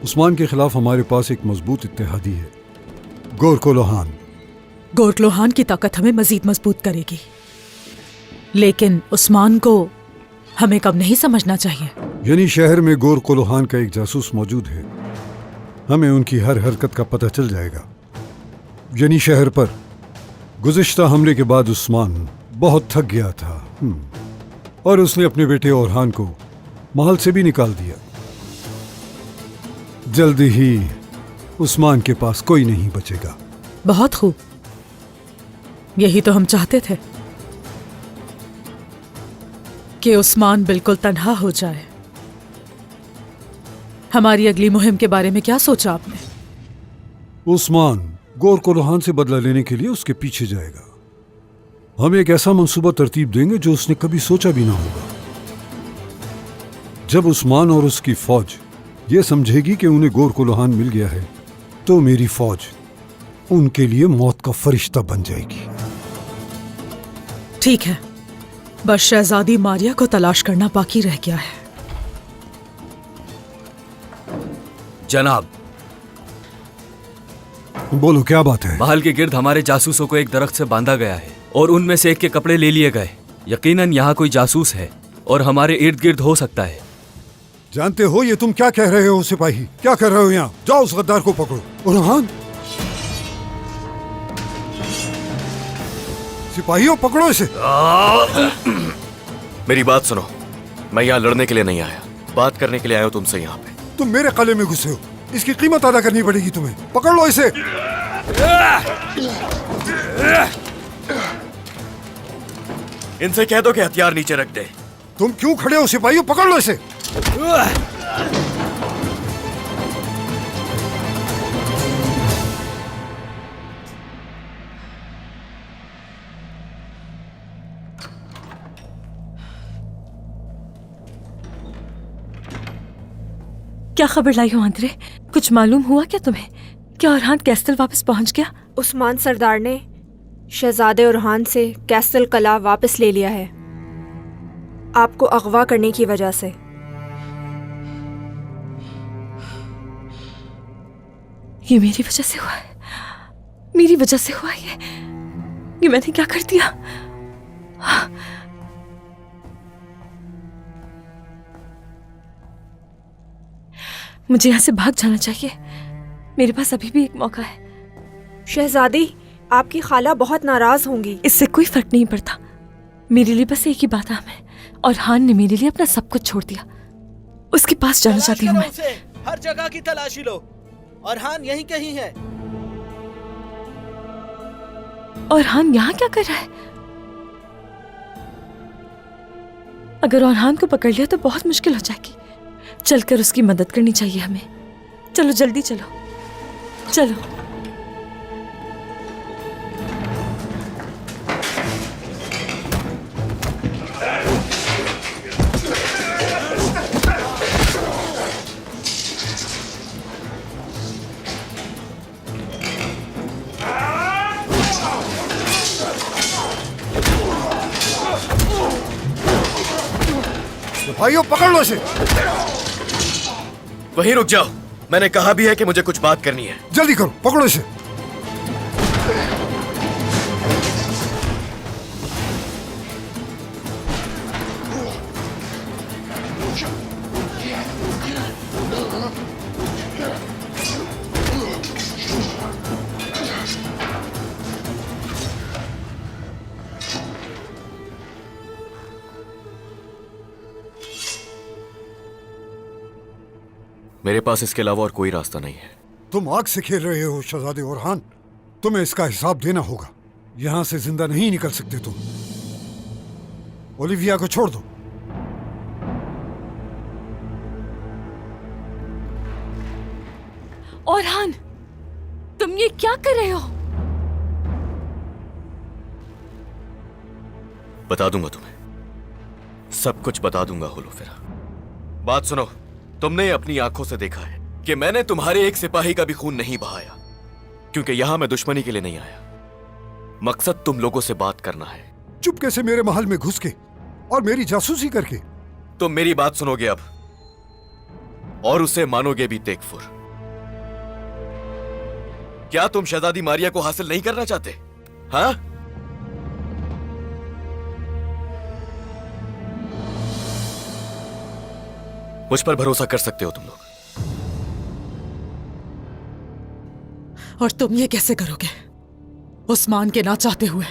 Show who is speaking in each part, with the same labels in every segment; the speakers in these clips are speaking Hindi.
Speaker 1: उस्मान के खिलाफ हमारे पास एक मजबूत इत्तेहादी है, गोरकोलोहान।
Speaker 2: गोरकोलोहान की ताकत हमें मजीद मजबूत करेगी, लेकिन उस्मान को हमें कब नहीं समझना चाहिए।
Speaker 1: यानी शहर में गोरकोलोहान का एक जासूस मौजूद है, हमें उनकी हर हरकत का पता चल जाएगा। यानी शहर पर गुज़िश्ता हमले के बाद उस्मान बहुत थक गया था और उसने अपने बेटे ओरहान को महल से भी निकाल दिया। जल्दी ही उस्मान के पास कोई नहीं बचेगा।
Speaker 2: बहुत खूब, यही तो हम चाहते थे कि उस्मान बिल्कुल तन्हा हो जाए। हमारी अगली मुहिम के बारे में क्या सोचा आपने?
Speaker 1: उस्मान गोरकोलोहान से बदला लेने के लिए उसके पीछे जाएगा। हम एक ऐसा मंसूबा तरतीब देंगे जो उसने कभी सोचा भी ना होगा। जब उस्मान और उसकी फौज ये समझेगी कि उन्हें गोरकोलोहान मिल गया है, तो मेरी फौज उनके लिए मौत का फरिश्ता बन जाएगी।
Speaker 2: ठीक है, बस शहजादी मारिया को तलाश करना बाकी रह गया है।
Speaker 3: जनाब,
Speaker 1: बोलो क्या बात है?
Speaker 3: महल के गिर्द हमारे जासूसों को एक दरख्त से बांधा गया है और उनमें से एक के कपड़े ले लिए गए। यकीनन यहाँ कोई जासूस है और हमारे इर्द गिर्द हो सकता है।
Speaker 1: जानते हो ये तुम क्या कह रहे हो सिपाही? क्या कर रहे हो यहाँ? जाओ उस गद्दार को पकड़ो। ओरहान, सिपाहियों पकड़ो इसे।
Speaker 4: मेरी बात सुनो, मैं यहाँ लड़ने के लिए नहीं आया, बात करने के लिए आया हूँ तुमसे यहाँ पे।
Speaker 1: तुम मेरे कले में घुसे हो, इसकी कीमत अदा करनी पड़ेगी तुम्हें। पकड़ लो इसे।
Speaker 4: इनसे कह दो कि हथियार नीचे रख दे।
Speaker 1: तुम क्यों खड़े हो सिपाहियों? पकड़ लो इसे।
Speaker 5: क्या खबर लाई हो आंद्रे? कुछ मालूम हुआ क्या तुम्हें? क्या ओरहान कैस्टल वापस पहुंच गया?
Speaker 6: उस्मान सरदार ने शहजादे ओरहान से कैस्टल कला वापस ले लिया है, आपको अगवा करने की वजह से।
Speaker 5: ये मेरी वजह से हुआ है, मेरी वजह से हुआ ये मैंने क्या कर दिया? मुझे यहाँ से भाग जाना चाहिए, मेरे पास अभी भी एक मौका है।
Speaker 6: शहजादी, आपकी खाला बहुत नाराज होंगी।
Speaker 5: इससे कोई फर्क नहीं पड़ता, मेरे लिए बस एक ही बात है, और हान ने मेरे लिए अपना सब कुछ छोड़ दिया। उसके पास जाना चाहती हूँ मैं।
Speaker 7: हर जगह की तलाशी लो, ओरहान यहीं कहीं है।
Speaker 5: ओरहान यहाँ क्या कर रहा है? अगर ओरहान को पकड़ लिया तो बहुत मुश्किल हो जाएगी। चलकर उसकी मदद करनी चाहिए हमें। चलो जल्दी चलो, चलो।
Speaker 1: भाइयों पकड़ लो इसे।
Speaker 4: वहीं रुक जाओ, मैंने कहा भी है कि मुझे कुछ बात करनी है।
Speaker 1: जल्दी करो, पकड़ो इसे।
Speaker 4: मेरे पास इसके अलावा और कोई रास्ता नहीं है।
Speaker 1: तुम आग से खेल रहे हो शहजादे ओरहान, तुम्हें इसका हिसाब देना होगा। यहां से जिंदा नहीं निकल सकते तुम। ओलिविया को छोड़ दो।
Speaker 5: ओरहान, तुम ये क्या कर रहे हो?
Speaker 4: बता दूंगा तुम्हें, सब कुछ बता दूंगा होलोफेरा। बात सुनो, तुमने अपनी आंखों से देखा है कि मैंने तुम्हारे एक सिपाही का भी खून नहीं बहाया, क्योंकि यहां मैं दुश्मनी के लिए नहीं आया। मकसद तुम लोगों से बात करना है।
Speaker 1: चुपके से मेरे महल में घुस के और मेरी जासूसी करके।
Speaker 4: तुम मेरी बात सुनोगे अब और उसे मानोगे भी तेकफुर। क्या तुम शहजादी मारिया को हासिल नहीं करना चाहते? हाँ? मुझ पर भरोसा कर सकते हो तुम लोग।
Speaker 2: और तुम ये कैसे करोगे? उस्मान के ना चाहते हुए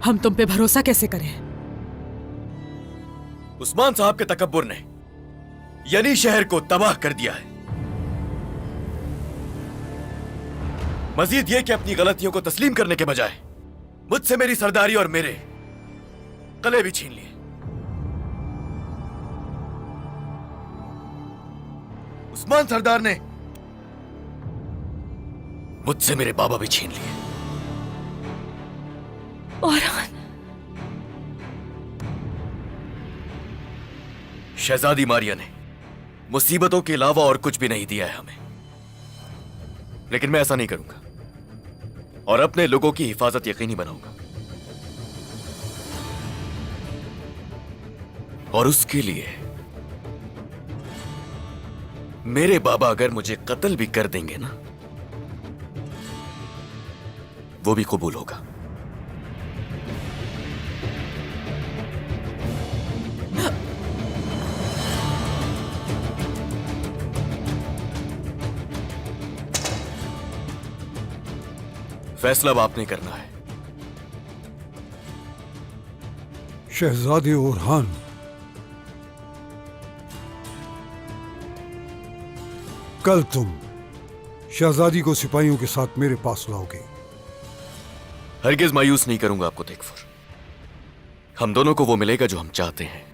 Speaker 2: हम तुम पे भरोसा कैसे करें?
Speaker 4: उस्मान साहब के तकब्बुर ने यानी शहर को तबाह कर दिया है। मजीद यह कि अपनी गलतियों को तस्लीम करने के बजाय मुझसे मेरी सरदारी और मेरे कले भी छीन लिए। उस्मान सरदार ने मुझसे मेरे बाबा भी छीन लिए।
Speaker 5: औरहान,
Speaker 4: शहजादी मारिया ने मुसीबतों के अलावा और कुछ भी नहीं दिया है हमें, लेकिन मैं ऐसा नहीं करूंगा और अपने लोगों की हिफाजत यकीनी बनाऊंगा। और उसके लिए मेरे बाबा अगर मुझे कत्ल भी कर देंगे ना, वो भी कबूल होगा। फैसला अब आपने करना है।
Speaker 1: शहजादे ओरहान, कल तुम शहजादी को सिपाहियों के साथ मेरे पास लाओगे।
Speaker 4: हरगिज मायूस नहीं करूंगा आपको तेकफुर। हम दोनों को वो मिलेगा जो हम चाहते हैं।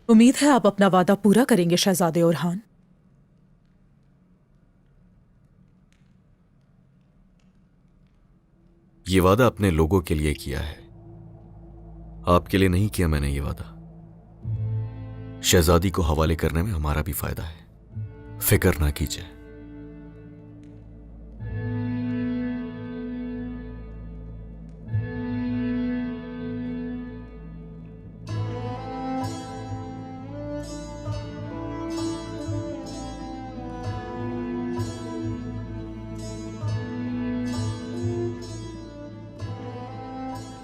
Speaker 2: उम्मीद है आप अपना वादा पूरा करेंगे शहजादे ओरहान।
Speaker 4: ये वादा अपने लोगों के लिए किया है, आपके लिए नहीं किया मैंने ये वादा। शहजादी को हवाले करने में हमारा भी फायदा है, फिक्र ना कीजिए।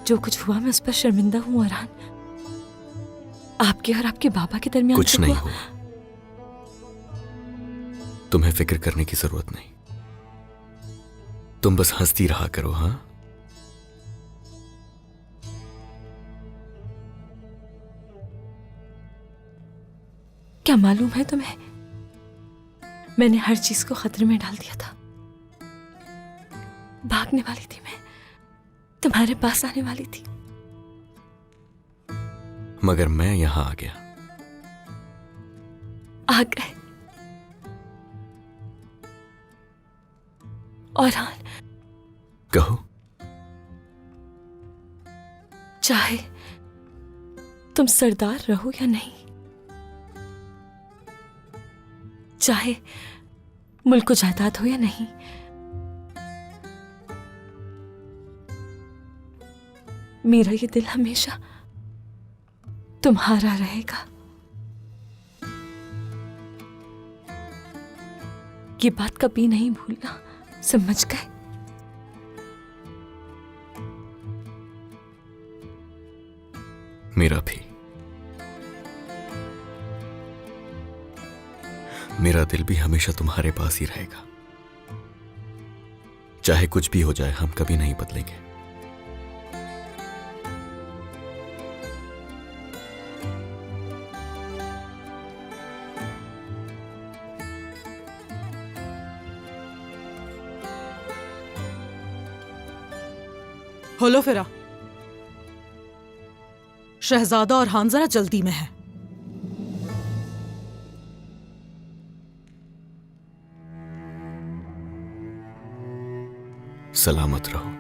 Speaker 5: जो कुछ हुआ मैं उस पर शर्मिंदा हूं औरहान। आपके और आपके बाबा के दरमियान
Speaker 4: कुछ
Speaker 5: जो
Speaker 4: नहीं
Speaker 5: हुआ,
Speaker 4: हुआ, तुम्हें फिक्र करने की जरूरत नहीं। तुम बस हंसती रहा करो। हाँ,
Speaker 5: क्या मालूम है तुम्हें, मैंने हर चीज को खतरे में डाल दिया था। भागने वाली थी मैं, तुम्हारे पास आने वाली थी,
Speaker 4: मगर मैं यहां आ गया।
Speaker 5: आ गए। औरहान,
Speaker 4: कहो।
Speaker 5: चाहे तुम सरदार रहो या नहीं, चाहे मुल्क को जायदाद हो या नहीं, मेरा ये दिल हमेशा तुम्हारा रहेगा। ये बात कभी नहीं भूलना, समझ गए?
Speaker 4: मेरा भी। मेरा दिल भी हमेशा तुम्हारे पास ही रहेगा। चाहे कुछ भी हो जाए, हम कभी नहीं बदलेंगे।
Speaker 2: होलो फिरा, शहजादा और हान जरा जल्दी में है।
Speaker 4: सलामत रहो।